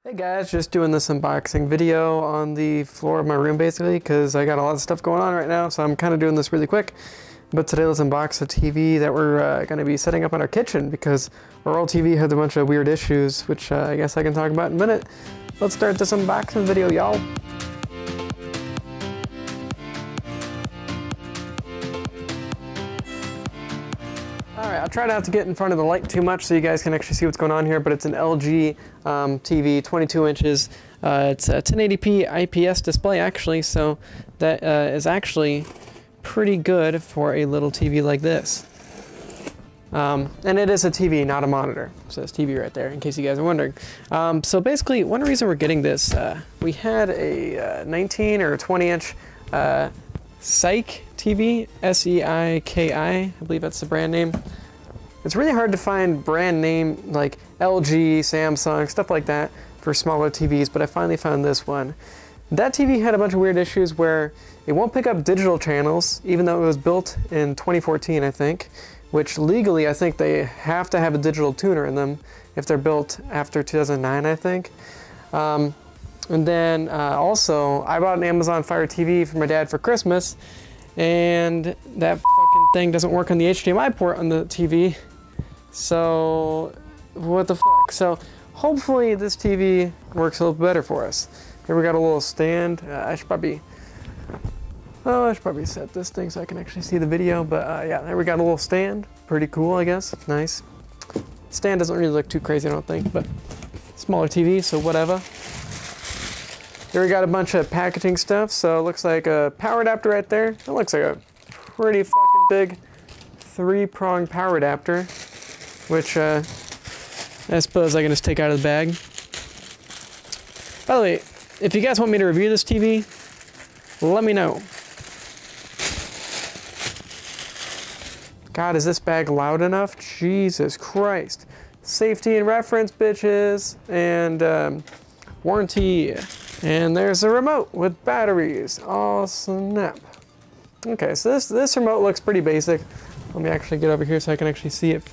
Hey guys, just doing this unboxing video on the floor of my room basically because I got a lot of stuff going on right now, so I'm kind of doing this really quick. But today let's unbox a TV that we're going to be setting up in our kitchen because our old TV had a bunch of weird issues, which I guess I can talk about in a minute. Let's start this unboxing video, y'all. Alright, I'll try not to get in front of the light too much so you guys can actually see what's going on here, but it's an LG TV, 22 inches. It's a 1080p IPS display actually, so that is actually pretty good for a little TV like this. And it is a TV, not a monitor. So it's TV right there, in case you guys are wondering. So basically, one reason we're getting this, we had a 19 or 20 inch Seiki TV, S-E-I-K-I, I believe that's the brand name. It's really hard to find brand name like LG, Samsung, stuff like that for smaller TVs, but I finally found this one. That TV had a bunch of weird issues where it won't pick up digital channels, even though it was built in 2014, I think, which legally I think they have to have a digital tuner in them if they're built after 2009, I think. And then also, I bought an Amazon Fire TV for my dad for Christmas, and that fucking thing doesn't work on the HDMI port on the TV. So, what the fuck? So, hopefully this TV works a little better for us. Here we got a little stand. I should probably set this thing so I can actually see the video, but yeah, there we got a little stand. Pretty cool, I guess. Nice. Stand doesn't really look too crazy, I don't think, but smaller TV, so whatever. Here we got a bunch of packaging stuff, so it looks like a power adapter right there. That looks like a pretty fucking big 3-prong power adapter, which I suppose I can just take out of the bag. By the way, if you guys want me to review this TV, let me know. God, is this bag loud enough? Jesus Christ. Safety and reference, bitches, and warranty. And there's a remote with batteries. Oh snap. Okay, so this remote looks pretty basic. Let me actually get over here so I can actually see it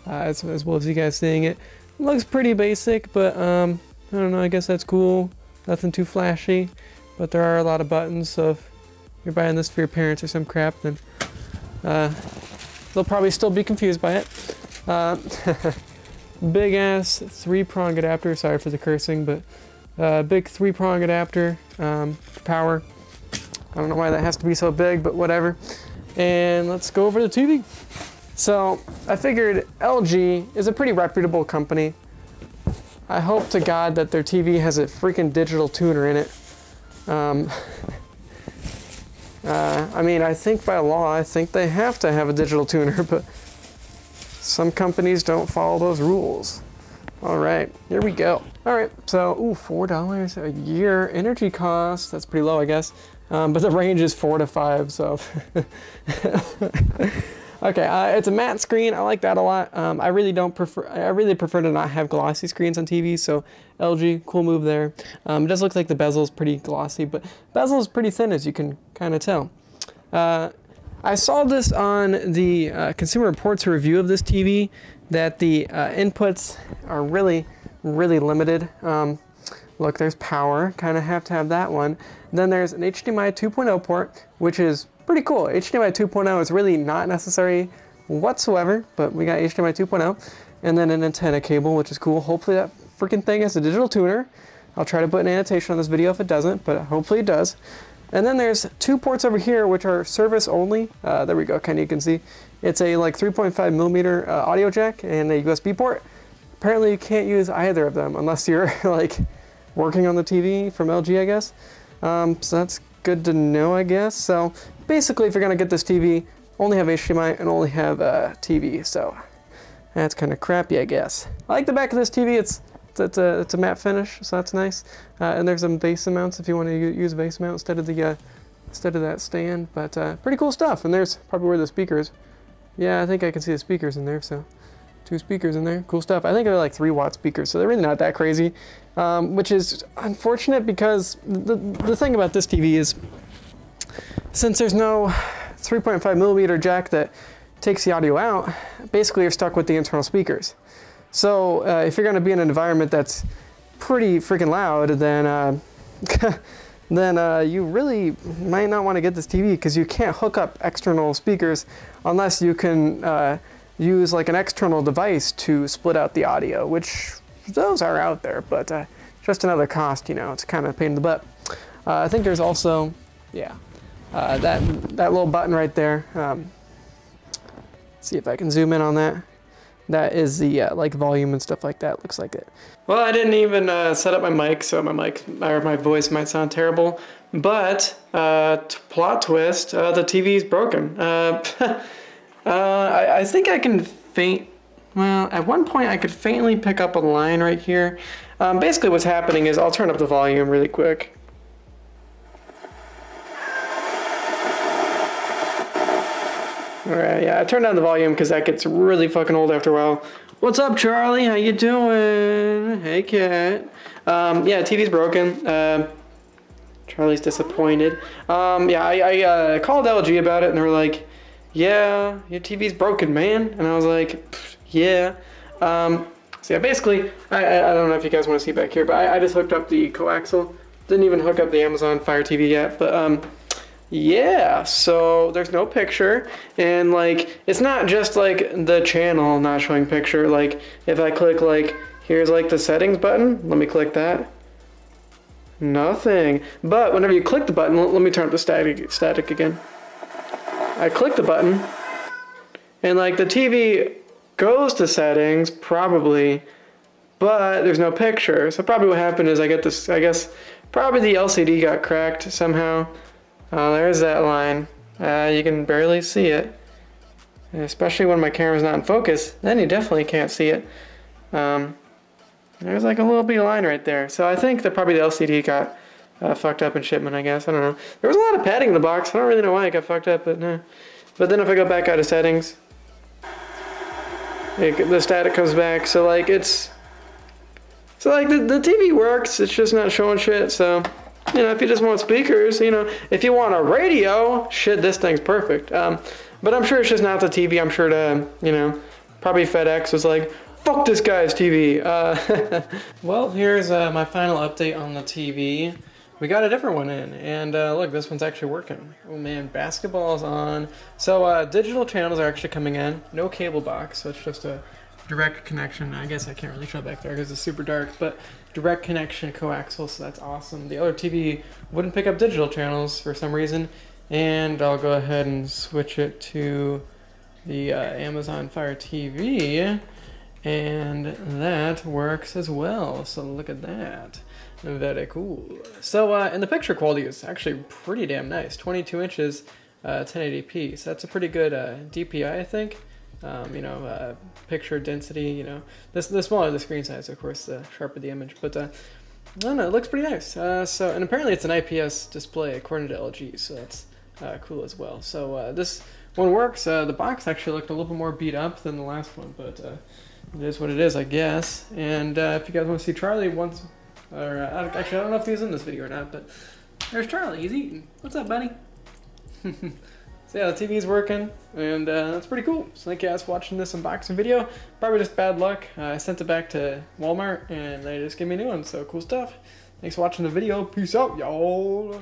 as well as you guys seeing it. It looks pretty basic, but I don't know, I guess that's cool. Nothing too flashy, but there are a lot of buttons, so if you're buying this for your parents or some crap, then they'll probably still be confused by it. Big ass 3-prong adapter, sorry for the cursing, but big 3-prong adapter for power. I don't know why that has to be so big, but whatever. And let's go over the TV. So I figured LG is a pretty reputable company. I hope to God that their TV has a freaking digital tuner in it. I mean, I think by law, I think they have to have a digital tuner, but some companies don't follow those rules. All right, here we go. All right, so, ooh, $4 a year energy cost. That's pretty low, I guess. But the range is 4 to 5, so. Okay, it's a matte screen. I like that a lot. I really prefer to not have glossy screens on TVs, so LG, cool move there. It does look like the bezel's pretty glossy, but bezel is pretty thin, as you can kind of tell. I saw this on the Consumer Reports review of this TV, that the inputs are really limited. Look, there's power, kind of have to have that one. Then there's an HDMI 2.0 port, which is pretty cool. HDMI 2.0 is really not necessary whatsoever, but we got HDMI 2.0, and then an antenna cable, which is cool. Hopefully that freaking thing has a digital tuner. I'll try to put an annotation on this video if it doesn't, but hopefully it does. And then there's 2 ports over here, which are service only. There we go, kind of you can see. It's a like 3.5 millimeter audio jack and a USB port. Apparently you can't use either of them unless you're like working on the TV from LG, I guess. So that's good to know, I guess. So basically, if you're gonna get this TV, only have HDMI and only have TV. So that's kind of crappy, I guess. I like the back of this TV. It's a matte finish, so that's nice. And there's some base mounts if you want to use a base mount instead of that stand. But pretty cool stuff. And there's probably where the speakers. Yeah, I think I can see the speakers in there. So 2 speakers in there, cool stuff. I think they're like 3-watt speakers, so they're really not that crazy. Which is unfortunate because the thing about this TV is, since there's no 3.5 millimeter jack that takes the audio out, basically you're stuck with the internal speakers. So if you're going to be in an environment that's pretty freaking loud, then then you really might not want to get this TV, because you can't hook up external speakers unless you can use like an external device to split out the audio, which those are out there, but just another cost, you know, it's kind of a pain in the butt. I think there's also, yeah, that little button right there. See if I can zoom in on that. That is the like volume and stuff like that. Looks like it. Well, I didn't even set up my mic, so my voice might sound terrible. But plot twist: the TV's broken. I think I can well, at one point I could faintly pick up a line right here. Basically, what's happening is I'll turn up the volume really quick. Alright, yeah, I turned down the volume because that gets really fucking old after a while. What's up, Charlie? How you doing? Hey, cat. Yeah, TV's broken. Charlie's disappointed. Yeah, I called LG about it, and they were like, yeah, your TV's broken, man. And I was like, yeah. So yeah, basically, I don't know if you guys want to see back here, but I just hooked up the coaxial. Didn't even hook up the Amazon Fire TV yet, but yeah, so there's no picture, and like it's not just like the channel not showing picture. Like if I click, like here's like the settings button, let me click that, nothing. But whenever you click the button, let me turn up the static again. I click the button and like the TV goes to settings probably, but there's no picture. So probably what happened is I guess probably the LCD got cracked somehow. There's that line. You can barely see it, especially when my camera's not in focus. Then you definitely can't see it. There's like a little bitty line right there. So I think that probably the LCD got fucked up in shipment, I guess. I don't know. There was a lot of padding in the box. I don't really know why it got fucked up, but no. But then if I go back out of settings, the static comes back. So like the TV works. It's just not showing shit. So. You know, if you just want speakers, you know, if you want a radio, shit, this thing's perfect. But I'm sure it's just not the TV. I'm sure you know, probably FedEx was like, fuck this guy's TV. Well, here's my final update on the TV. We got a different one in, and look, this one's actually working. Oh man, basketball's on. So digital channels are actually coming in. No cable box, so it's just a direct connection. I guess I can't really show back there because it's super dark, but direct connection coaxial, so that's awesome. The other TV wouldn't pick up digital channels for some reason, and I'll go ahead and switch it to the Amazon Fire TV, and that works as well. So look at that. Very cool. So and the picture quality is actually pretty damn nice. 22 inches, 1080p. So that's a pretty good DPI, I think. You know, picture density, you know, the smaller the screen size, of course, the sharper the image, but I don't know, it looks pretty nice. And apparently it's an IPS display according to LG, so that's cool as well. So this one works. The box actually looked a little bit more beat up than the last one, but it is what it is, I guess. And if you guys want to see Charlie once, or actually I don't know if he was in this video or not, but there's Charlie, he's eating. What's up, buddy? So yeah, the TV's working, and that's pretty cool. So thank you guys for watching this unboxing video. Probably just bad luck. I sent it back to Walmart, and they just gave me a new one, so cool stuff. Thanks for watching the video. Peace out, y'all.